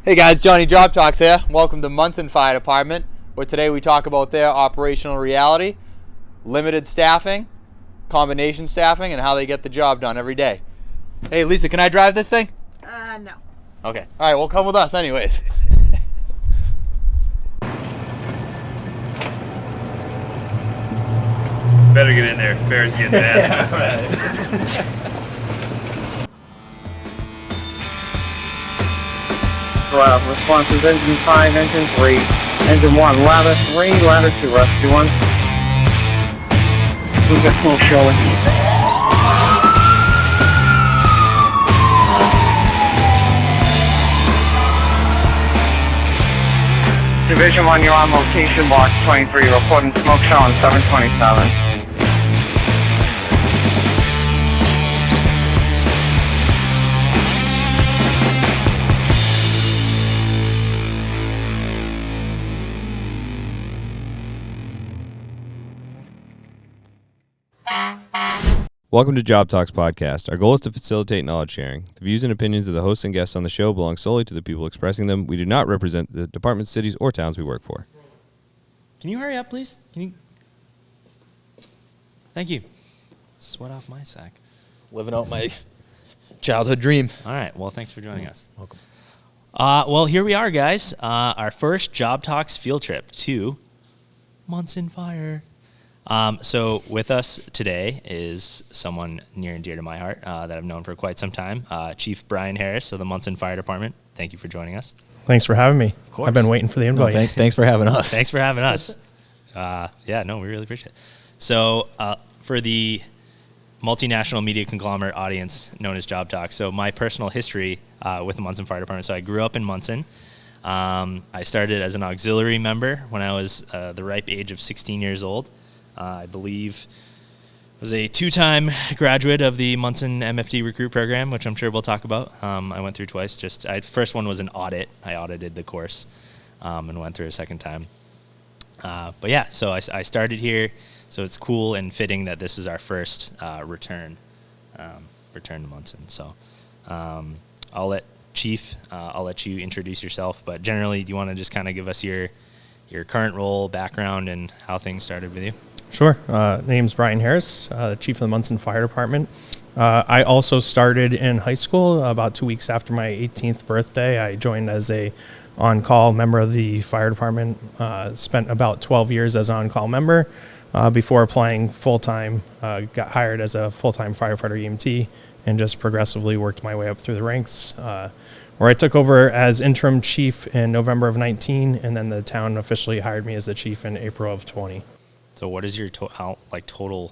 Hey guys, Johnny JobTlks here. Welcome to Monson Fire Department, where today we talk about their operational reality, limited staffing, combination staffing, and how they get the job done every day. Hey Lisa, can I drive this thing? No. Okay. All right, well come with us anyways. Better get in there. Barry's getting mad. Responses, engine 5, engine 3, engine 1, ladder 3, ladder 2, rescue 1. We've got smoke showing. Division 1, you're on location, box 23, reporting smoke showing 727. Welcome to JobTlks Podcast. Our goal is to facilitate knowledge sharing. The views and opinions of the hosts and guests on the show belong solely to the people expressing them. We do not represent the departments, cities, or towns we work for. Can you hurry up, please? Thank you. Sweat off my sack. Living out my childhood dream. All right. Well, thanks for joining us. Welcome. Well, here we are, guys. Our first JobTlks field trip to Monson Fire. So with us today is someone near and dear to my heart that I've known for quite some time, Chief Brian Harris of the Monson Fire Department. Thank you for joining us. Thanks for having me. Of course. I've been waiting for the invite. No, thanks for having us. Thanks for having us. We really appreciate it. So for the multinational media conglomerate audience known as JobTlks, so my personal history with the Monson Fire Department. So I grew up in Monson. I started as an auxiliary member when I was the ripe age of 16 years old. I believe was a two-time graduate of the Monson MFD recruit program, which I'm sure we'll talk about. I went through twice. First one was an audit. I audited the course and went through a second time. So I started here. So it's cool and fitting that this is our first return to Monson. So I'll let Chief, I'll let you introduce yourself. But generally, do you want to just kind of give us your current role, background, and how things started with you? Sure. Name's Brian Harris, the Chief of the Monson Fire Department. I also started in high school about 2 weeks after my 18th birthday. I joined as a on-call member of the fire department. Spent about 12 years as an on-call member before applying full-time. Got hired as a full-time firefighter EMT and just progressively worked my way up through the ranks. Where I took over as interim chief in November of 19, and then the town officially hired me as the chief in April of 20. So what is your total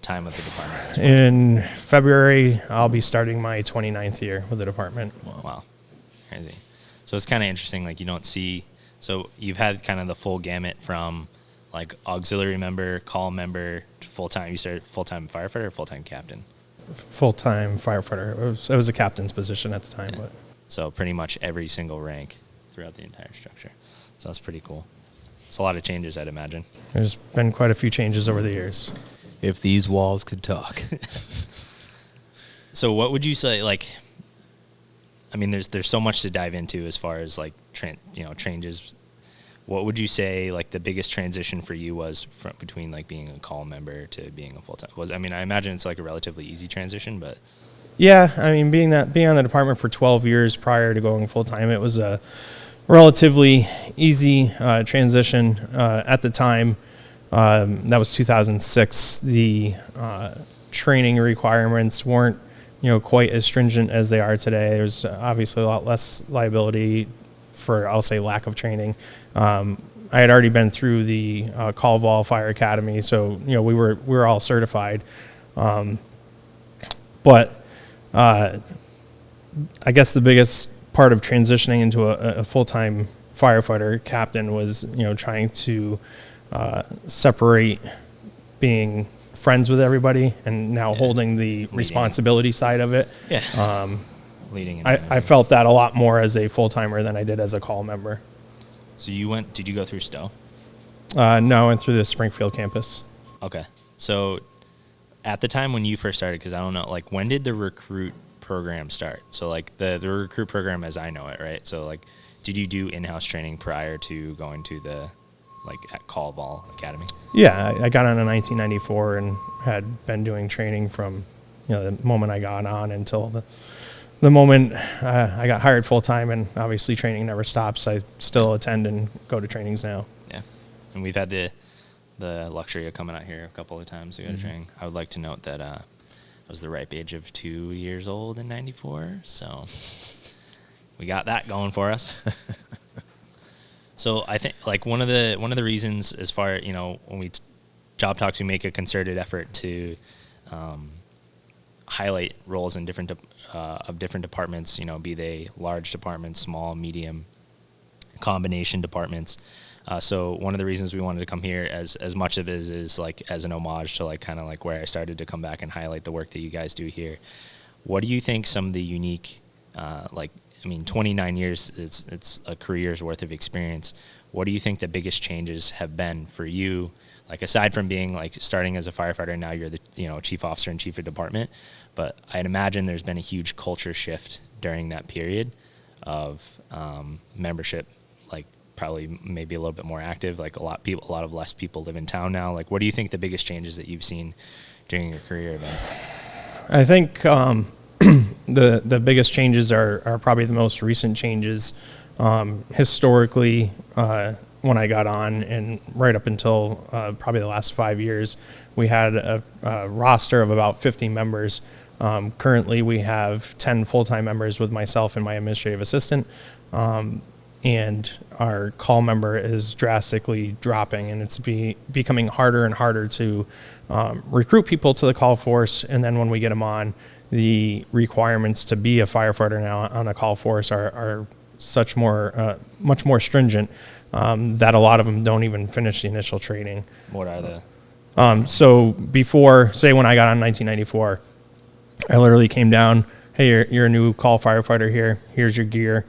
time with the department? In February, I'll be starting my 29th year with the department. Wow. Crazy. So it's kind of interesting, like you don't see, so you've had kind of the full gamut from like auxiliary member, call member, to full-time. You started full-time firefighter or full-time captain? Full-time firefighter. It was a captain's position at the time. Yeah. But So pretty much every single rank throughout the entire structure. So that's pretty cool. It's a lot of changes, I'd imagine. There's been quite a few changes over the years. If these walls could talk. So what would you say, like, I mean, there's so much to dive into as far as like, changes. What would you say, like, the biggest transition for you was between like being a call member to being a full-time? I imagine it's like a relatively easy transition, but. Yeah, I mean, being on the department for 12 years prior to going full-time, it was a relatively easy transition at the time. That was 2006. The training requirements weren't, quite as stringent as they are today. There's obviously a lot less liability for, I'll say, lack of training. I had already been through the Call Vol Fire Academy, so we were all certified. But I guess the biggest part of transitioning into a full-time firefighter captain was, trying to separate being friends with everybody and now holding the responsibility side of it. Yeah. Leading. I felt that a lot more as a full-timer than I did as a call member. So did you go through Stowe? No, I went through the Springfield campus. Okay. So at the time when you first started, because I don't know, like, when did the recruit program start? So like the recruit program as I know it, right? So like, did you do in-house training prior to going to the at Call Ball Academy? Yeah, I got on in 1994 and had been doing training from the moment I got on until the moment I got hired full time, and obviously training never stops. I still attend and go to trainings now. Yeah, and we've had the luxury of coming out here a couple of times to go to training. I would like to note that I was the ripe age of 2 years old in '94, so we got that going for us. So I think one of the reasons, as far when we Job Talks, we make a concerted effort to highlight roles in different departments. Be they large departments, small, medium, combination departments. So one of the reasons we wanted to come here, as much of it is as an homage to kind of where I started to come back and highlight the work that you guys do here. What do you think some of the unique 29 years, it's a career's worth of experience. What do you think the biggest changes have been for you? Aside from being starting as a firefighter, now you're the chief officer and chief of department, but I'd imagine there's been a huge culture shift during that period of membership, probably maybe a little bit more active. A lot of less people live in town now. What do you think the biggest changes that you've seen during your career have been? I think the biggest changes are probably the most recent changes. Historically, when I got on and right up until probably the last 5 years, we had a roster of about 50 members. Currently, we have 10 full-time members with myself and my administrative assistant, and our call member is drastically dropping, and it's becoming harder and harder to recruit people to the call force. And then when we get them on, the requirements to be a firefighter now on a call force are much more stringent, that a lot of them don't even finish the initial training. What are the? So before, say when I got on in 1994, I literally came down, hey, you're a new call firefighter here. Here's your gear.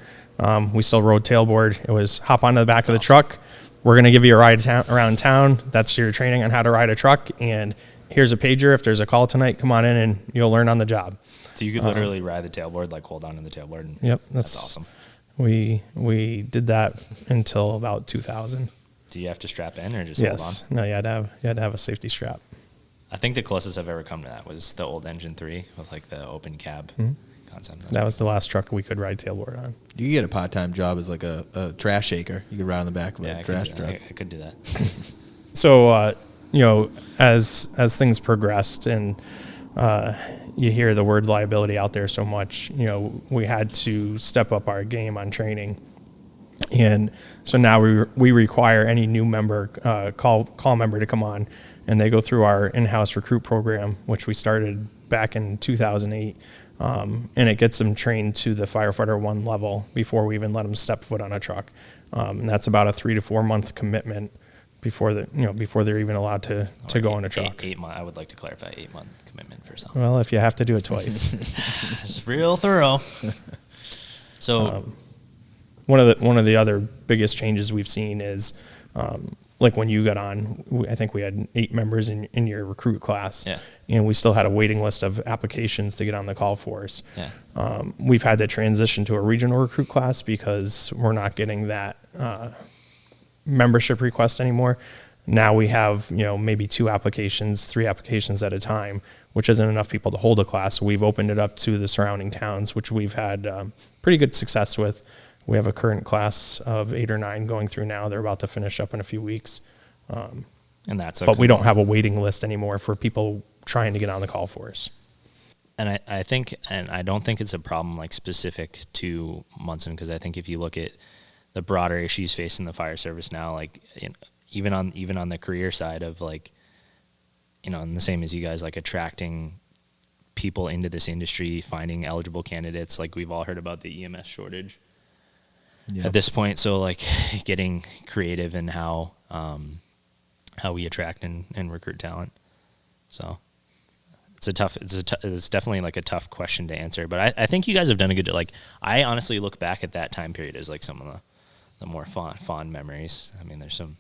We still rode tailboard. It was hop onto the back of the truck. We're going to give you a ride around town. That's your training on how to ride a truck. And here's a pager. If there's a call tonight, come on in and you'll learn on the job. So you could literally ride the tailboard, hold on to the tailboard. And yep. That's awesome. We did that until about 2000. Do you have to strap in or just hold on? No, you had to have a safety strap. I think the closest I've ever come to that was the old Engine 3 with the open cab concept. That was the last truck we could ride tailboard on. You could get a part-time job as a trash shaker. You could ride on the back of a trash truck. I could do that. So, as things progressed and you hear the word liability out there so much, we had to step up our game on training. And so now we require any new member, call member to come on, and they go through our in-house recruit program, which we started back in 2008. And it gets them trained to the Firefighter 1 level before we even let them step foot on a truck. And that's about a 3 to 4 month commitment before they're even allowed to go on a truck. 8 month. I would like to clarify 8 month commitment for some. Well, if you have to do it twice. It's real thorough. So one of the other biggest changes we've seen is when you got on, I think we had 8 members in your recruit class, and we still had a waiting list of applications to get on the call force. We've had to transition to a regional recruit class because we're not getting that membership request anymore. Now we have maybe 2 applications, 3 applications at a time, which isn't enough people to hold a class. So we've opened it up to the surrounding towns, which we've had pretty good success with. We have a current class of 8 or 9 going through now. They're about to finish up in a few weeks. And that's but we don't have a waiting list anymore for people trying to get on the call force. And I think, and I don't think it's a problem specific to Monson, because I think if you look at the broader issues facing the fire service now, even on the career side of and the same as you guys, attracting people into this industry, finding eligible candidates. We've all heard about the EMS shortage at this point. So getting creative in how we attract and recruit talent. So it's definitely a tough question to answer, but I think you guys have done a good job. I honestly look back at that time period as some of the more fond memories. I mean, there's some.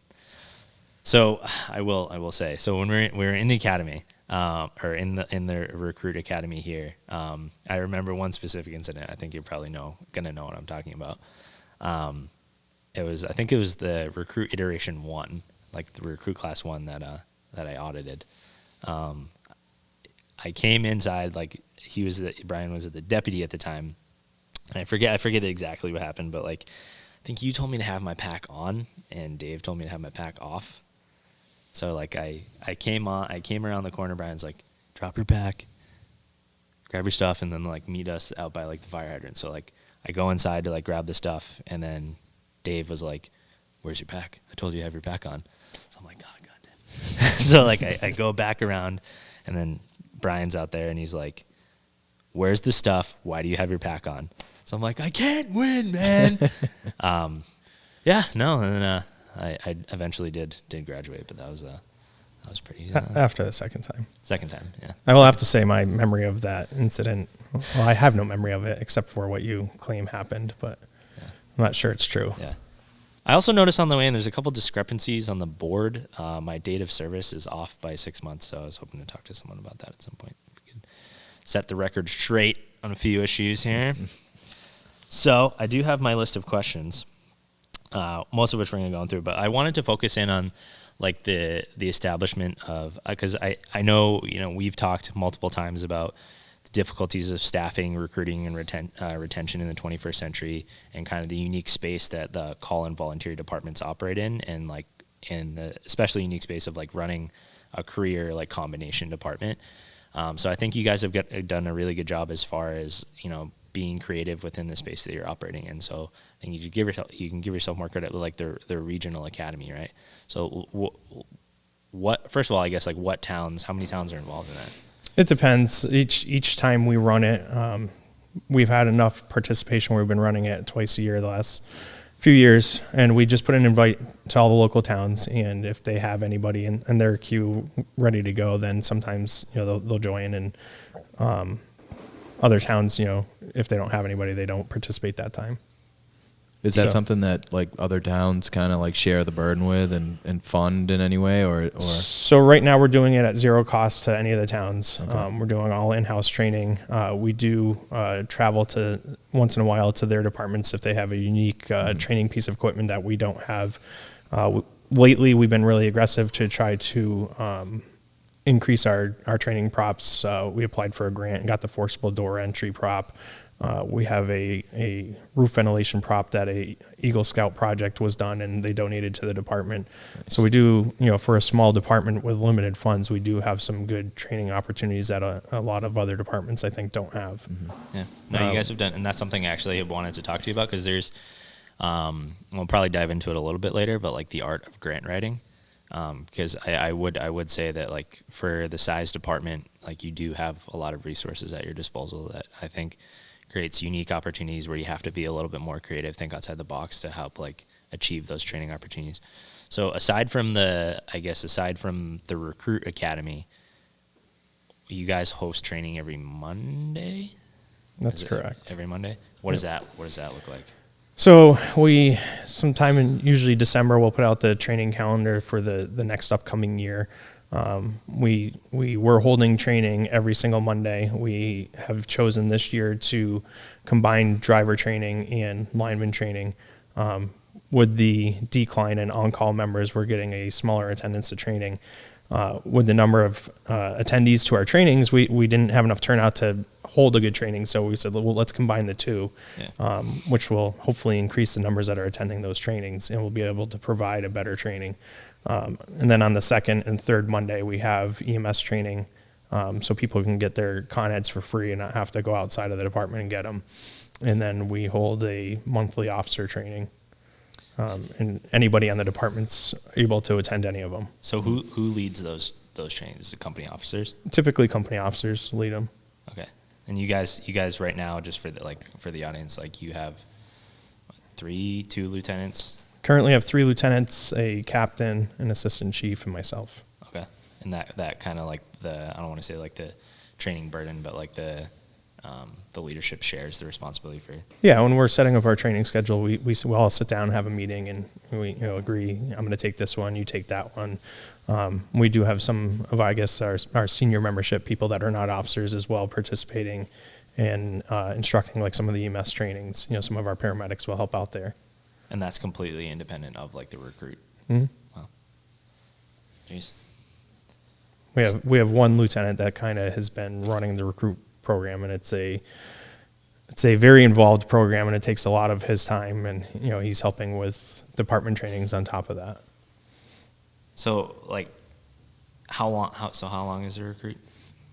So I will say, so when we were in the academy, or in the recruit academy here. I remember one specific incident. I think you're probably gonna know what I'm talking about. I think it was the recruit iteration 1, like the recruit class 1 that I audited. I came inside, like Brian was the deputy at the time, and I forget exactly what happened, but like I think you told me to have my pack on, and Dave told me to have my pack off. So like I came around the corner. Brian's like, drop your pack, grab your stuff, and then like meet us out by like the fire hydrant. So like I go inside to like grab the stuff, and then Dave was like, "Where's your pack? I told you to have your pack on." So I'm like, God damn. So like I go back around, and then Brian's out there, and he's like, "Where's the stuff? Why do you have your pack on?" So I'm like, "I can't win, man." And then I eventually did graduate, but that was pretty. After the second time. Second time, yeah. I will have to say my memory of that incident, well, I have no memory of it except for what you claim happened, but I'm not sure it's true. Yeah. I also noticed on the way in there's a couple discrepancies on the board. My date of service is off by 6 months, so I was hoping to talk to someone about that at some point. We could set the record straight on a few issues here. So I do have my list of questions, most of which we're going to go through, but I wanted to focus in on like the establishment of, because I know, we've talked multiple times about the difficulties of staffing, recruiting, and retention in the 21st century, and kind of the unique space that the call and volunteer departments operate in, and like in the especially unique space of like running a career like combination department. So I think you guys have done a really good job as far as being creative within the space that you're operating in. So I think you can give yourself more credit with like the regional academy, right? So what first of all, I guess, like what towns, how many towns are involved in that? It depends. Each time we run it, we've had enough participation where we've been running it twice a year the last few years, and we just put an invite to all the local towns, and if they have anybody in their queue ready to go, then sometimes they'll join, and other towns, if they don't have anybody, they don't participate that time. Is that something that like other towns kind of like share the burden with and fund in any way, or? So right now we're doing it at zero cost to any of the towns. Okay. We're doing all in-house training. We do travel to once in a while to their departments if they have a unique training piece of equipment that we don't have. Lately, we've been really aggressive to try to increase our training props. We applied for a grant and got the forcible door entry prop. We have a roof ventilation prop that a Eagle Scout project was done, and they donated to the department. Nice. So we do, for a small department with limited funds, we do have some good training opportunities that a lot of other departments, I think, don't have. Mm-hmm. Yeah. No, you guys have done, and that's something actually I wanted to talk to you about, because there's, we'll probably dive into it a little bit later, but like the art of grant writing. Because I would say that like for the size department, like you do have a lot of resources at your disposal that I think creates unique opportunities where you have to be a little bit more creative, think outside the box to help like achieve those training opportunities. So aside from the recruit academy, you guys host training every Monday? That's correct. Every Monday? What does that look like? So we, sometime in usually December, we'll put out the training calendar for the next upcoming year. We were holding training every single Monday. We have chosen this year to combine driver training and lineman training. With the decline in on-call members, we're getting a smaller attendance to training. With the number of attendees to our trainings, we didn't have enough turnout to hold a good training, so we said, well, let's combine the two, which will hopefully increase the numbers that are attending those trainings, and we'll be able to provide a better training. And then on the second and third Monday, we have EMS training, so people can get their con eds for free and not have to go outside of the department and get them. And then we hold a monthly officer training. And anybody on the department's able to attend any of them. So who leads those trainings? The company officers? Typically, company officers lead them. Okay. And you guys right now, just for the audience, like you have two lieutenants. Currently, have 3 lieutenants, a captain, an assistant chief, and myself. Okay. And that kind of like I don't want to say like the training burden, but like the the leadership shares the responsibility for. Yeah, when we're setting up our training schedule, we all sit down and have a meeting, and we agree. I'm going to take this one, you take that one. We do have some of, I guess, our senior membership people that are not officers as well participating and instructing like some of the EMS trainings. Some of our paramedics will help out there. And that's completely independent of like the recruit. Mm-hmm. Wow. Jeez. We have one lieutenant that kind of has been running the recruit program, and it's a very involved program, and it takes a lot of his time, and he's helping with department trainings on top of that. So like how long is the recruit?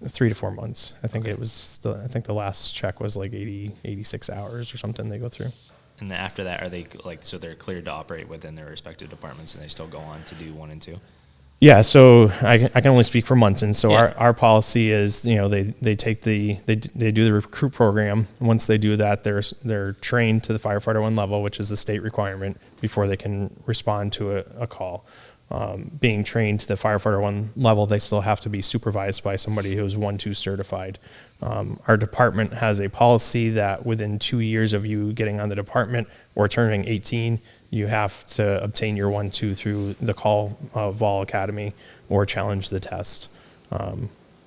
3 to 4 months. I think the last check was like 86 hours or something they go through. And then after that, are they so they're cleared to operate within their respective departments, and they still go on to do 1 and 2? Yeah, so I can only speak for Monson. So Yeah. our policy is, they do the recruit program. Once they do that, they're trained to the Firefighter 1 level, which is the state requirement, before they can respond to a call. Being trained to the Firefighter 1 level, they still have to be supervised by somebody who's 1-2 certified. Our department has a policy that within 2 years of you getting on the department or turning 18, you have to obtain your 1-2 through the call Vol Academy or challenge the test.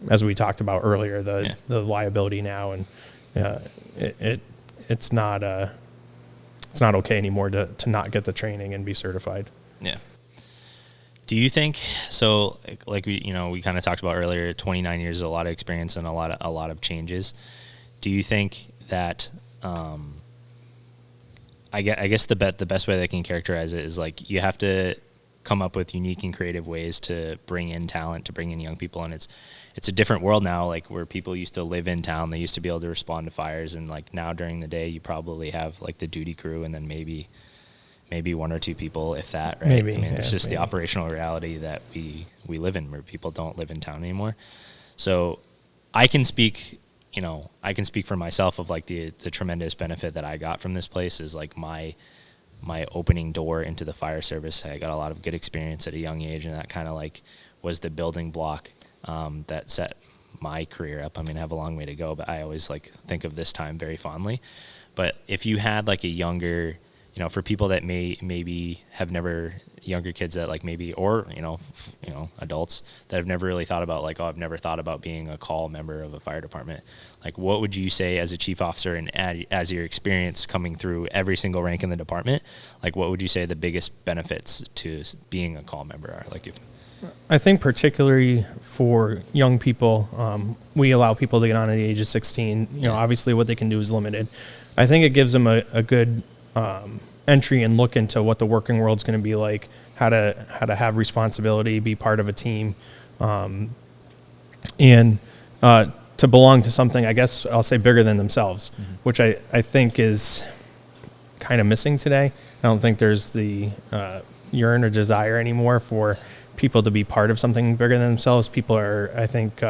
As we talked about earlier, the liability now, and it's not okay anymore to not get the training and be certified. Yeah. Do you think so? Like we kind of talked about earlier, 29 years is a lot of experience and a lot of changes. Do you think that? I guess the best way that I can characterize it is like you have to come up with unique and creative ways to bring in talent, to bring in young people, and it's a different world now. Like where people used to live in town, they used to be able to respond to fires, and like now during the day, you probably have like the duty crew, and then maybe 1 or 2 people, if that, right? Maybe. I mean, it's just maybe. the operational reality that we live in, where people don't live in town anymore. So I can speak for myself of like the tremendous benefit that I got from this place is like my opening door into the fire service. I got a lot of good experience at a young age, and that kind of like was the building block that set my career up. I mean, I have a long way to go, but I always like think of this time very fondly. But if you had like a younger, for people that maybe have never, younger kids that like maybe, or, adults that have never really thought about like, I've never thought about being a call member of a fire department. Like, what would you say as a chief officer and as your experience coming through every single rank in the department, like what would you say the biggest benefits to being a call member are? Like I think particularly for young people, we allow people to get on at the age of 16. Obviously what they can do is limited. I think it gives them a good entry and look into what the working world's going to be like, how to have responsibility, be part of a team, and to belong to something, I guess I'll say, bigger than themselves, which I think is kind of missing today. I don't think there's the yearn or desire anymore for people to be part of something bigger than themselves. People are, I think,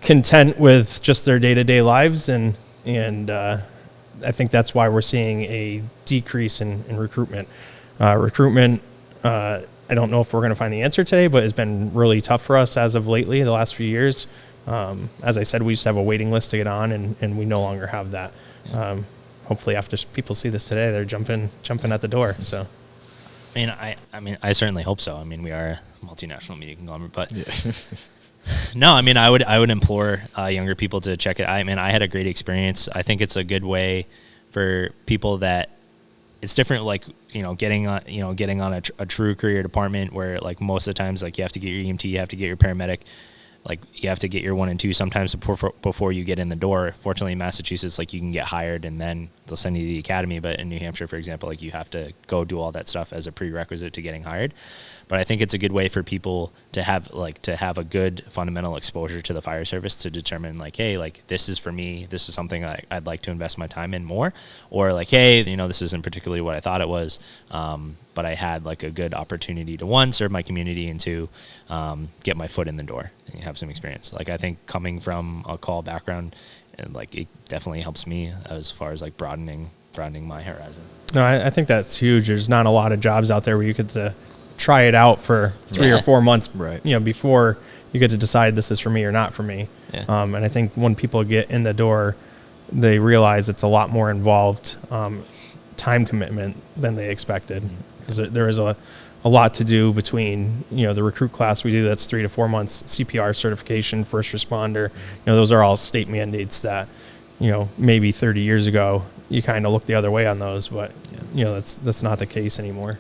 content with just their day-to-day lives, and I think that's why we're seeing a decrease in recruitment. I don't know if we're going to find the answer today, but it's been really tough for us as of lately, the last few years. As I said, we used to have a waiting list to get on, and we no longer have that. Hopefully after people see this today, they're jumping at the door. So, I mean, I certainly hope so. I mean, we are a multinational media conglomerate, but no, I mean, I would implore younger people to check it. I mean, I had a great experience. I think it's a good way for people that it's different, like, getting on a true career department where like most of the times, like you have to get your EMT, you have to get your paramedic, like you have to get your 1 and 2 sometimes before you get in the door. Fortunately, in Massachusetts, like you can get hired and then they'll send you to the academy. But in New Hampshire, for example, like you have to go do all that stuff as a prerequisite to getting hired. But I think it's a good way for people to have a good fundamental exposure to the fire service to determine like, hey, like this is for me. This is something I'd like to invest my time in more. Or like, hey, this isn't particularly what I thought it was. But I had like a good opportunity to 1, serve my community, and 2, get my foot in the door and have some experience. Like I think coming from a call background, and like it definitely helps me as far as like broadening my horizon. No, I think that's huge. There's not a lot of jobs out there where you could try it out for 3 or 4 months, right? Before you get to decide this is for me or not for me. Yeah. And I think when people get in the door, they realize it's a lot more involved time commitment than they expected, because there is a lot to do between, the recruit class we do, that's 3 to 4 months, CPR certification, first responder. Those are all state mandates that, maybe 30 years ago you kind of look the other way on those, but that's not the case anymore.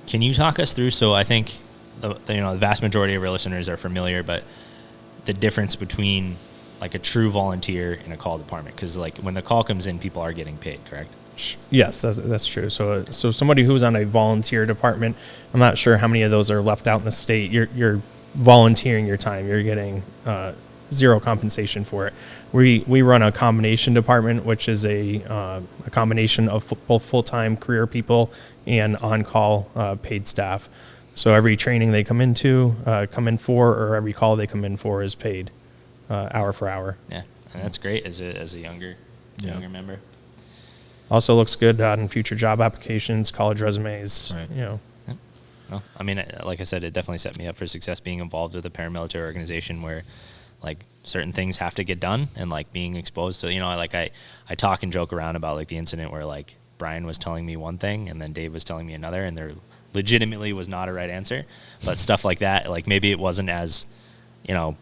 Can you talk us through? So I think the vast majority of our listeners are familiar, but the difference between like a true volunteer in a call department, because like when the call comes in, people are getting paid, correct? Yes, that's true. So somebody who's on a volunteer department, I'm not sure how many of those are left out in the state. You're volunteering your time. You're getting zero compensation for it. We run a combination department, which is a combination of both full-time career people and on-call paid staff. So every training they come in for, or every call they come in for is paid hour for hour. Yeah, and that's great as a younger member. Also looks good on future job applications, college resumes. Right. Well, I mean, like I said, it definitely set me up for success being involved with a paramilitary organization where, like, certain things have to get done, and like being exposed to, I talk and joke around about like the incident where like Brian was telling me one thing and then Dave was telling me another, and there legitimately was not a right answer. But stuff like that, like maybe it wasn't as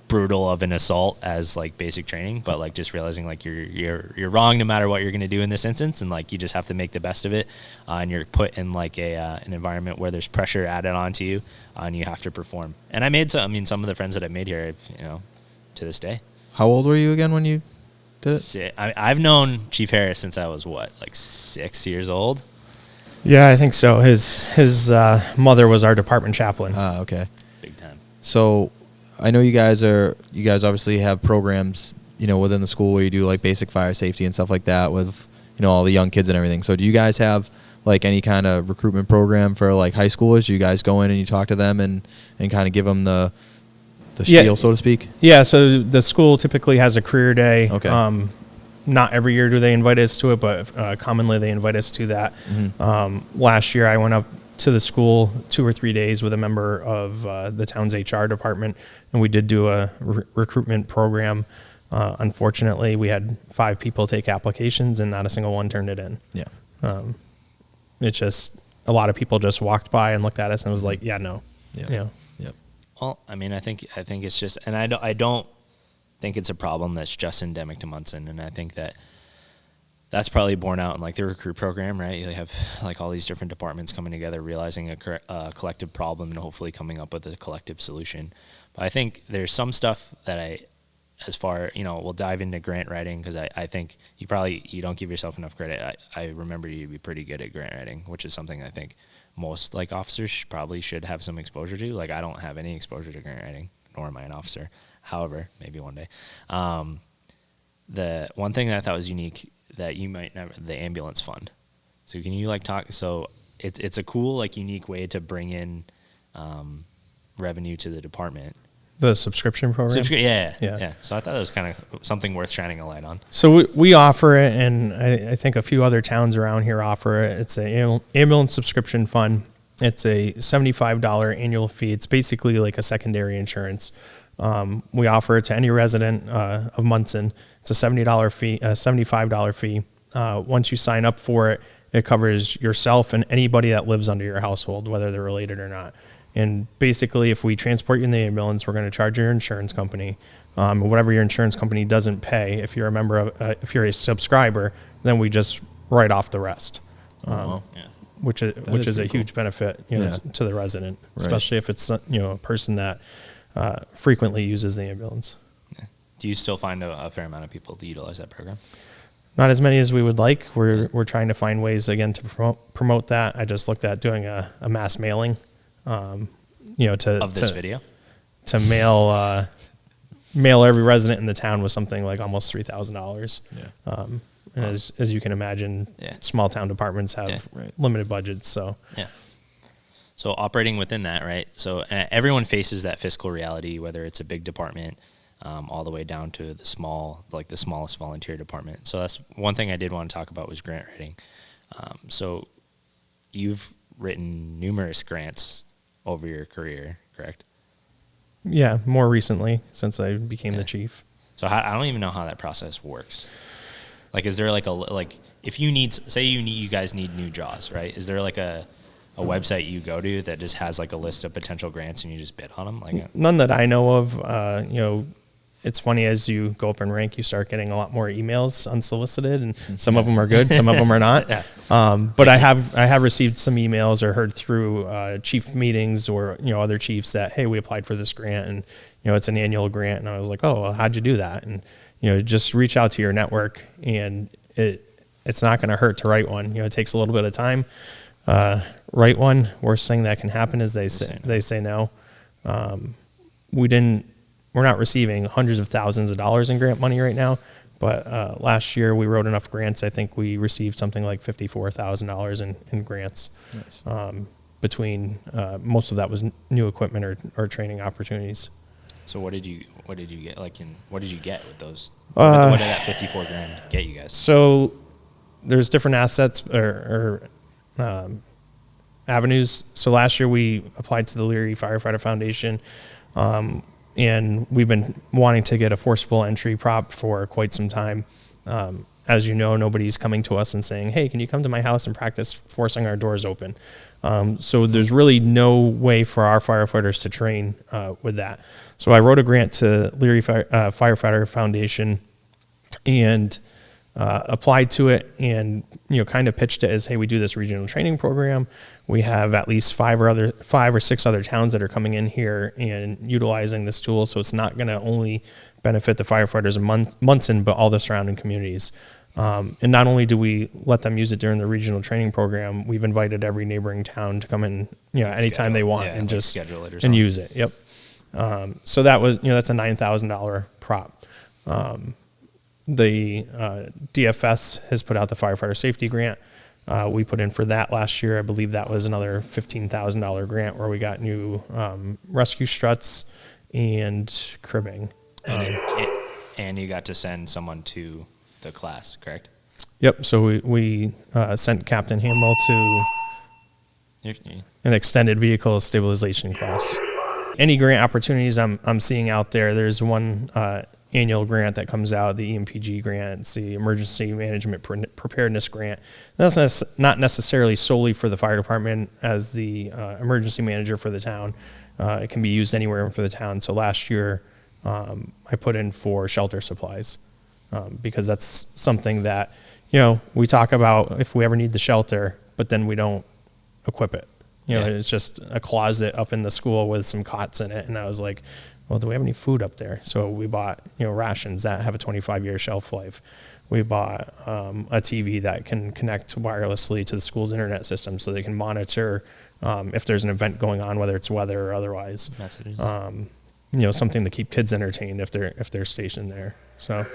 brutal of an assault as like basic training, but like just realizing like you're wrong no matter what you're going to do in this instance, and like you just have to make the best of it, and you're put in like an environment where there's pressure added onto you, and you have to perform. And some of the friends that I've made here, to this day. How old were you again when you did it? I've known Chief Harris since I was 6 years old. Yeah, I think so. His mother was our department chaplain. Okay. Big time. So I know you guys obviously have programs, within the school where you do like basic fire safety and stuff like that with, all the young kids and everything. So do you guys have like any kind of recruitment program for like high schoolers? Do you guys go in and you talk to them and kind of give them the spiel, so to speak? Yeah. So the school typically has a career day. Okay. Not every year do they invite us to it, but commonly they invite us to that. Mm-hmm. Last year I went up to the school 2 or 3 days with a member of the town's HR department, and we did do a recruitment program. Unfortunately, we had 5 people take applications and not a single one turned it in. Yeah. It's just a lot of people just walked by and looked at us and was like, yeah, no. Yeah. Yep. Well, I mean, I think it's just, and I don't think it's a problem that's just endemic to Monson, and I think that's probably borne out in like the recruit program, right? You have like all these different departments coming together, realizing a collective problem, and hopefully coming up with a collective solution. But I think there's some stuff that we'll dive into grant writing, because I think you don't give yourself enough credit. I remember you to be pretty good at grant writing, which is something I think most like officers probably should have some exposure to. Like I don't have any exposure to grant writing, nor am I an officer. However, maybe one day. The one thing that I thought was unique that you might never, the ambulance fund. So can you like talk? So it's a cool like unique way to bring in revenue to the department. The subscription program? Yeah. So I thought it was kind of something worth shining a light on. So we offer it, and I think a few other towns around here offer it. It's an ambulance subscription fund. It's a $75 annual fee. It's basically like a secondary insurance. We offer it to any resident of Monson. It's a $75 fee. Once you sign up for it, it covers yourself and anybody that lives under your household, whether they're related or not. And basically, if we transport you in the ambulance, we're going to charge your insurance company. Whatever your insurance company doesn't pay, if you're a member of, if you're a subscriber, then we just write off the rest. Which is a huge benefit, to the resident, especially if it's a person that frequently uses the ambulance. Yeah. Do you still find a fair amount of people to utilize that program? Not as many as we would like. We're trying to find ways again to promote that. I just looked at doing a mass mailing, video to mail every resident in the town with something like almost $3,000. Yeah. And as you can imagine, small town departments have limited budgets. So So operating within that, right? So everyone faces that fiscal reality, whether it's a big department, all the way down to the smallest volunteer department. So that's one thing I did want to talk about was grant writing. So you've written numerous grants over your career, correct? Yeah, more recently since I became the chief. So I don't even know how that process works. Like, is there like if you guys need new jaws, right? Is there like a website you go to that just has like a list of potential grants and you just bid on them? Like none that I know of. It's funny, as you go up in rank, you start getting a lot more emails unsolicited, and some of them are good, some of them are not. But I have received some emails or heard through chief meetings or other chiefs that, hey, we applied for this grant, and it's an annual grant, and I was like, oh, well, how'd you do that? And just reach out to your network, and it's not going to hurt to write one. It takes a little bit of time. Write one. Worst thing that can happen is they say no. We're not receiving hundreds of thousands of dollars in grant money right now, but last year we wrote enough grants. I think we received something like $54,000 in grants. Nice. Between most of that was new equipment or training opportunities. So what did you get? What did you get with those? What did that $54,000 get you guys? So there's different assets or avenues. So last year we applied to the Leary Firefighter Foundation. And we've been wanting to get a forcible entry prop for quite some time. As you know, nobody's coming to us and saying, hey, can you come to my house and practice forcing our doors open? So there's really no way for our firefighters to train with that. So I wrote a grant to Leary Firefighter Foundation and applied to it, and kind of pitched it as, hey, we do this regional training program. We have at least 5 or 6 other towns that are coming in here and utilizing this tool. So it's not going to only benefit the firefighters of Monson, but all the surrounding communities. And not only do we let them use it during the regional training program, we've invited every neighboring town to come in, anytime they want, and just schedule it and use it. Yep. So that was, that's a $9,000 prop. The DFS has put out the firefighter safety grant. We put in for that last year. I believe that was another $15,000 grant where we got new rescue struts and cribbing. And you got to send someone to the class, correct? Yep. So we sent Captain Hamill to an extended vehicle stabilization class. Any grant opportunities I'm seeing out there, there's one annual grant that comes out, the EMPG grant. It's the Emergency Management Preparedness Grant. That's not necessarily solely for the fire department. As the emergency manager for the town, it can be used anywhere for the town. So last year, I put in for shelter supplies because that's something that, we talk about if we ever need the shelter, but then we don't equip it. It's just a closet up in the school with some cots in it. And I was like, well, do we have any food up there? So we bought, rations that have a 25-year shelf life. We bought a TV that can connect wirelessly to the school's internet system so they can monitor if there's an event going on, whether it's weather or otherwise. Something to keep kids entertained if they're stationed there. So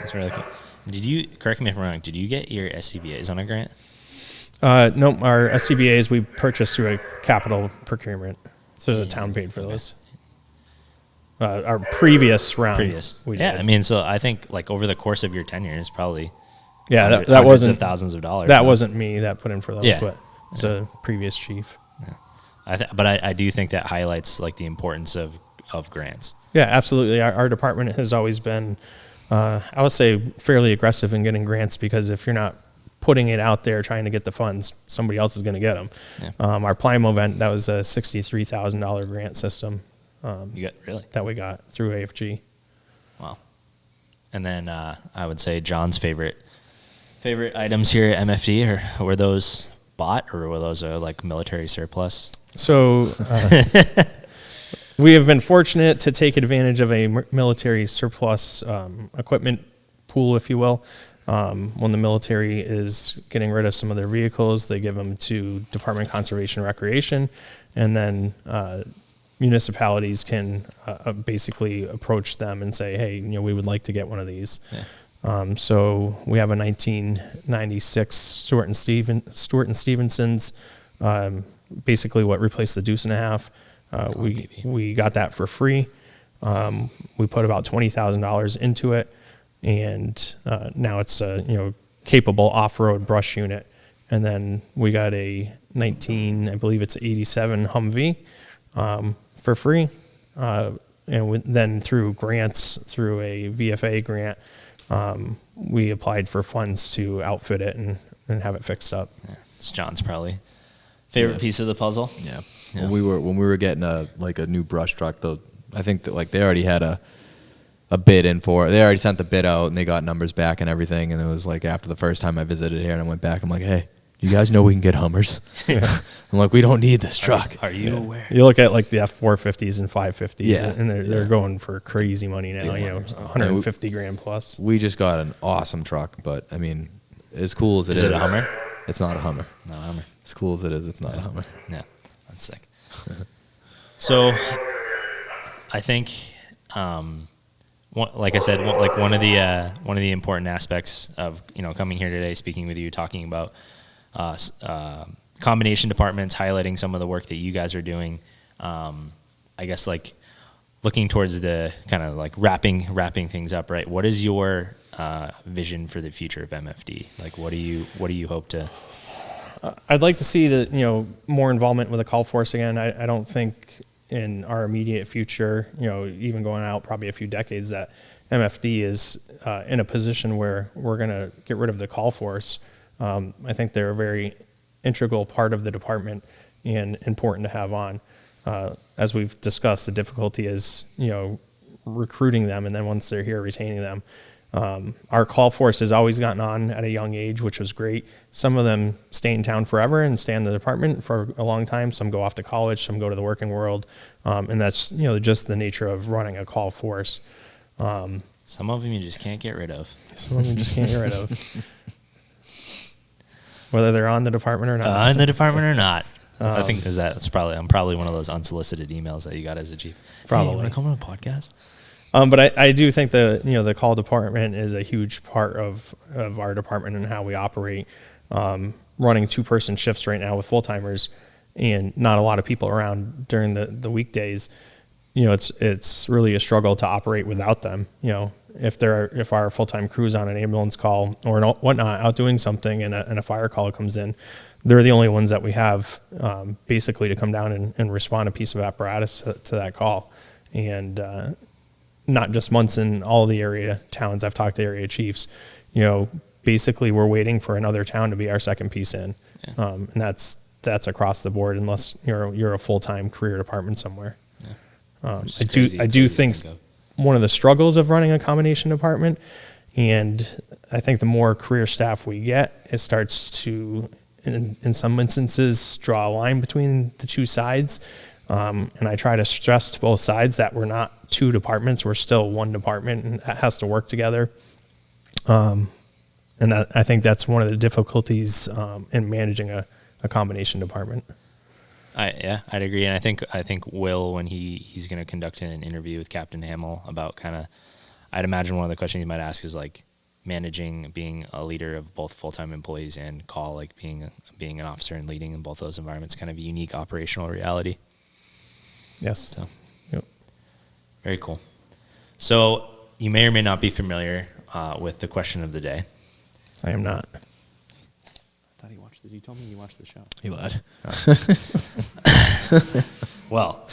that's really cool. Did you, correct me if I'm wrong, did you get your SCBAs on a grant? No, our SCBAs we purchased through a capital procurement. So the town paid for those. Our previous round. We did. I mean, so I think like over the course of your tenure is probably that wasn't thousands of dollars. That wasn't me that put in for those, but it's a previous chief. Yeah. But I do think that highlights like the importance of grants. Yeah, absolutely. Our department has always been, I would say, fairly aggressive in getting grants, because if you're not putting it out there trying to get the funds, somebody else is going to get them. Yeah. Our Plimo event, that was a $63,000 grant system. You got really that we got through AFG. Wow. And then I would say John's favorite items here at MFD, were those bought, or were those like military surplus? So we have been fortunate to take advantage of a military surplus equipment pool, if you will. When the military is getting rid of some of their vehicles, they give them to Department of Conservation and Recreation, and then municipalities can basically approach them and say, hey, we would like to get one of these. Yeah. So we have a 1996 Stewart and Stevenson's, basically what replaced the Deuce and a Half. We got that for free. We put about $20,000 into it, and now it's a capable off-road brush unit. And then we got a I believe it's 87 Humvee for free. then through grants, through a VFA grant, we applied for funds to outfit it and have it fixed up. Yeah. It's John's probably favorite piece of the puzzle. Yeah. Yeah. When we were getting a new brush truck, though, I think that like they already had a bid in for it. They already sent the bid out and they got numbers back and everything. And it was like after the first time I visited here and I went back, I'm like, hey, you guys know we can get Hummers. Yeah. I'm like, we don't need this truck. Are you aware? You look at like the F450s and 550s, Yeah. and they're going for crazy money now. Big you know, money. 150 grand plus. We just got an awesome truck, but I mean, as cool as it is. Is it a Hummer? It's not a Hummer. No, Hummer. As cool as it is, it's not a Hummer. Yeah, that's sick. So, I think, like I said, one of the important aspects of coming here today, speaking with you, talking about combination departments, highlighting some of the work that you guys are doing. I guess like looking towards the kind of like wrapping things up, right? What is your vision for the future of MFD? Like, what do you hope to? I'd like to see more involvement with the call force again. I don't think in our immediate future, even going out probably a few decades, that MFD is in a position where we're going to get rid of the call force. I think they're a very integral part of the department and important to have on. As we've discussed, the difficulty is, recruiting them, and then once they're here, retaining them. Our call force has always gotten on at a young age, which was great. Some of them stay in town forever and stay in the department for a long time. Some go off to college, some go to the working world. And that's, just the nature of running a call force. Some of them you just can't get rid of. Some of them just can't get rid of. Whether they're on the department or not. On the department or not. I think I'm probably one of those unsolicited emails that you got as a chief. Probably. Hey, you want to come on a podcast? But I do think the call department is a huge part of our department and how we operate. Running 2-person shifts right now with full-timers and not a lot of people around during the weekdays, it's really a struggle to operate without them. If our full-time crew's on an ambulance call or whatnot out doing something and a fire call comes in, they're the only ones that we have basically to come down and respond a piece of apparatus to that call. And not just Monson, all the area towns. I've talked to area chiefs. Basically we're waiting for another town to be our second piece in, and that's across the board unless you're a full-time career department somewhere. Yeah. I do think one of the struggles of running a combination department, and I think the more career staff we get, it starts to, in some instances, draw a line between the two sides. And I try to stress to both sides that we're not two departments, we're still one department, and that has to work together. And I think that's one of the difficulties in managing a combination department. I'd agree, and I think Will, when he's going to conduct an interview with Captain Hamill about I'd imagine one of the questions he might ask is like managing, being a leader of both full-time employees and call, like being an officer and leading in both those environments, kind of a unique operational reality. Yes. So, yep. Very cool. So you may or may not be familiar with the question of the day. I am not. I thought he watched. You told me you watched the show. He lied. Well,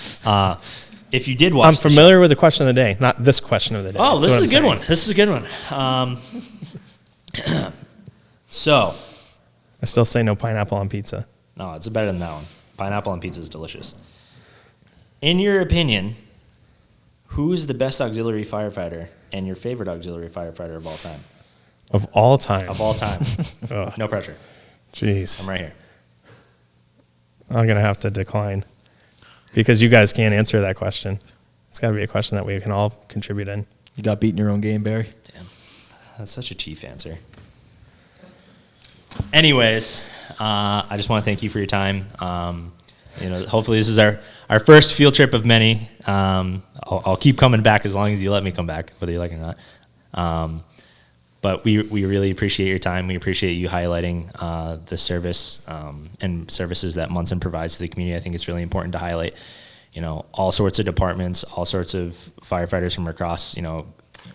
if you did watch, I'm familiar with the question of the day, not this question of the day. Oh, That's this is what a I'm good saying. one. This is a good one. So, I still say no pineapple on pizza. no, it's better than that one. Pineapple on pizza is delicious. In your opinion, who is the best auxiliary firefighter and your favorite auxiliary firefighter of all time? Of all time. Of all time. Ugh. No pressure. Jeez. I'm right here. I'm going to have to decline because you guys can't answer that question. It's got to be a question that we can all contribute in. You got beat in your own game, Barry. Damn. That's such a chief answer. Anyways, I just want to thank you for your time. Hopefully this is our first field trip of many. I'll keep coming back as long as you let me come back, whether you like it or not. But we really appreciate your time. We appreciate you highlighting the service and services that Monson provides to the community. I think it's really important to highlight, all sorts of departments, all sorts of firefighters from across,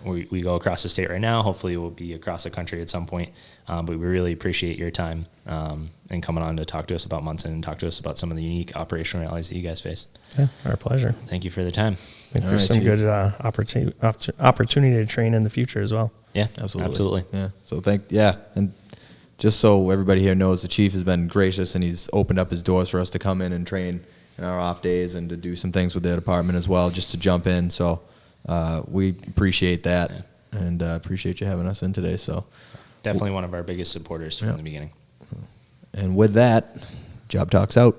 we go across the state right now. Hopefully we'll be across the country at some point. But we really appreciate your time and coming on to talk to us about Monson and talk to us about some of the unique operational realities that you guys face. Yeah, our pleasure. Thank you for the time. I think there's some good opportunity to train in the future as well. Yeah, Absolutely. Yeah. So and just so everybody here knows, the chief has been gracious and he's opened up his doors for us to come in and train in our off days and to do some things with their department as well, just to jump in. So we appreciate that and appreciate you having us in today. So definitely one of our biggest supporters from the beginning. And with that, Job Talks out.